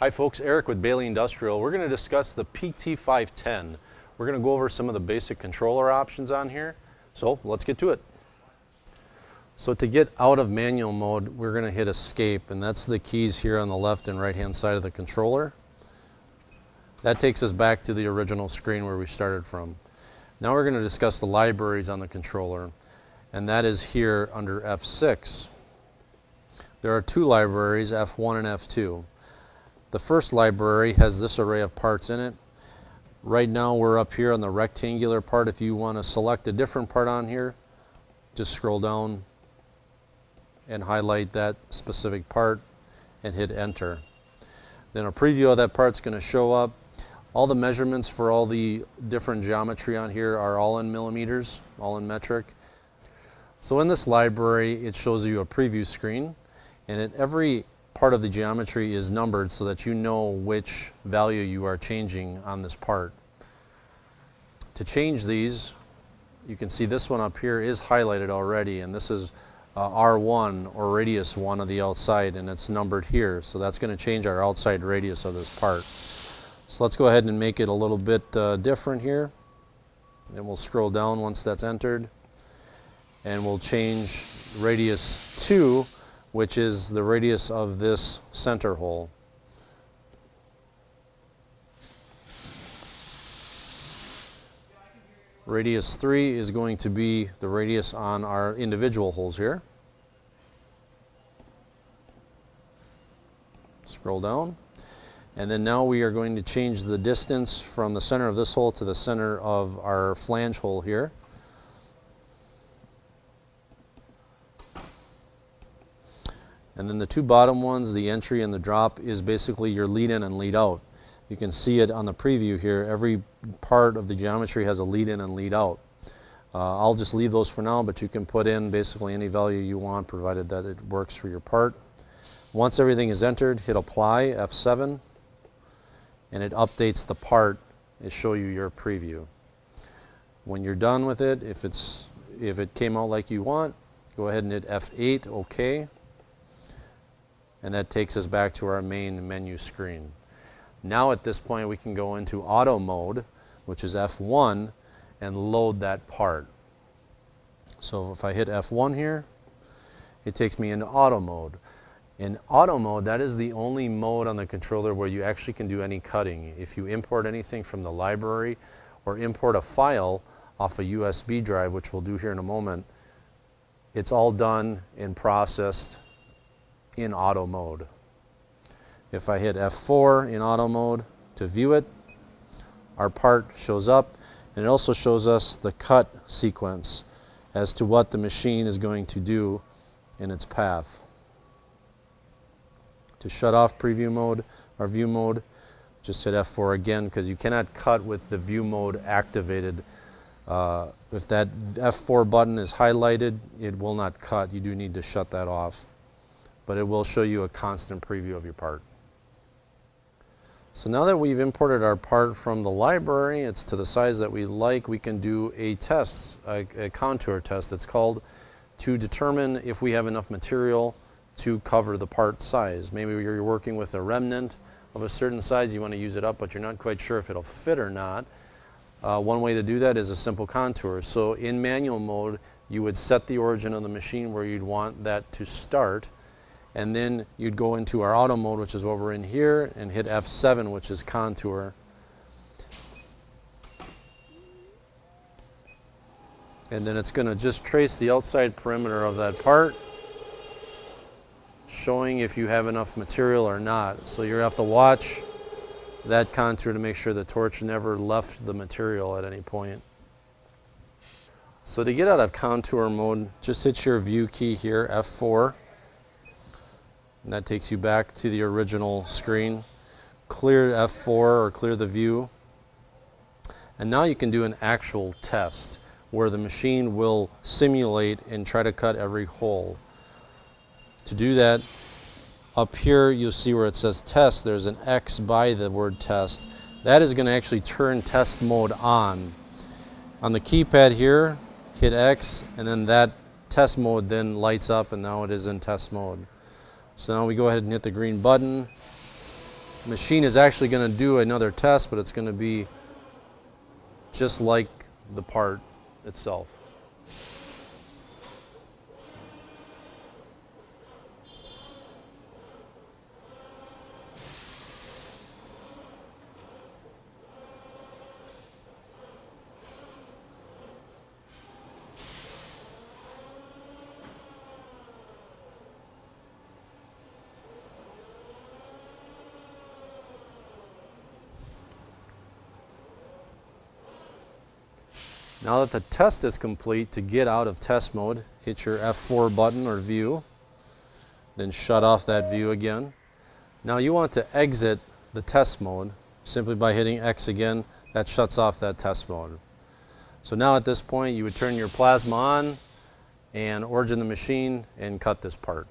Hi folks, Eric with Bailey Industrial. We're going to discuss the PT-510. We're going to go over some of the basic controller options on here. So let's get to it. So to get out of manual mode, we're going to hit escape, and that's the keys here on the left and right hand side of the controller. That takes us back to the original screen where we started from. Now we're going to discuss the libraries on the controller, and that is here under F6. There are two libraries, F1 and F2. The first library has this array of parts in it. Right now we're up here on the rectangular part. If you want to select a different part on here, just scroll down and highlight that specific part and hit enter. Then a preview of that part's going to show up. All the measurements for all the different geometry on here are all in millimeters, all in metric. So in this library it shows you a preview screen, and every part of the geometry is numbered so that you know which value you are changing on this part. To change these, you can see this one up here is highlighted already, and this is R1 or radius 1 of the outside, and it's numbered here, so that's going to change our outside radius of this part. So let's go ahead and make it a little bit different here, and we'll scroll down once that's entered, and we'll change radius 2, which is the radius of this center hole. Radius 3 is going to be the radius on our individual holes here. Scroll down. And then now we are going to change the distance from the center of this hole to the center of our flange hole here. And then the two bottom ones, the entry and the drop, is basically your lead in and lead out. You can see it on the preview here. Every part of the geometry has a lead in and lead out. I'll just leave those for now, but you can put in basically any value you want, provided that it works for your part. Once everything is entered, hit apply, F7, and it updates the part. It shows you your preview. When you're done with it, if it came out like you want, go ahead and hit F8, OK. And that takes us back to our main menu screen. Now at this point we can go into auto mode, which is F1, and load that part. So if I hit F1 here, it takes me into auto mode. In auto mode, that is the only mode on the controller where you actually can do any cutting. If you import anything from the library or import a file off a USB drive, which we'll do here in a moment, it's all done and processed in auto mode. If I hit F4 in auto mode to view it, our part shows up, and it also shows us the cut sequence as to what the machine is going to do in its path. To shut off preview mode or view mode, just hit F4 again, because you cannot cut with the view mode activated. If that F4 button is highlighted, it will not cut. You do need to shut that off, but it will show you a constant preview of your part. So now that we've imported our part from the library, it's to the size that we like, we can do a test, a contour test it's called, to determine if we have enough material to cover the part size. Maybe you're working with a remnant of a certain size, you want to use it up, but you're not quite sure if it'll fit or not. One way to do that is a simple contour. So in manual mode, you would set the origin of the machine where you'd want that to start, and then you'd go into our auto mode, which is what we're in here, and hit F7, which is contour. And then it's going to just trace the outside perimeter of that part, showing if you have enough material or not. So you have to watch that contour to make sure the torch never left the material at any point. So to get out of contour mode, just hit your view key here, F4. And that takes you back to the original screen. Clear F4 or clear the view. And now you can do an actual test where the machine will simulate and try to cut every hole. To do that, up here you'll see where it says test, there's an X by the word test. That is going to actually turn test mode on. On the keypad here, hit X, and then that test mode then lights up, and now it is in test mode. So now we go ahead and hit the green button, machine is actually going to do another test, but it's going to be just like the part itself. Now that the test is complete, to get out of test mode, hit your F4 button or view, then shut off that view again. Now you want to exit the test mode simply by hitting X again. That shuts off that test mode. So now at this point you would turn your plasma on and origin the machine and cut this part.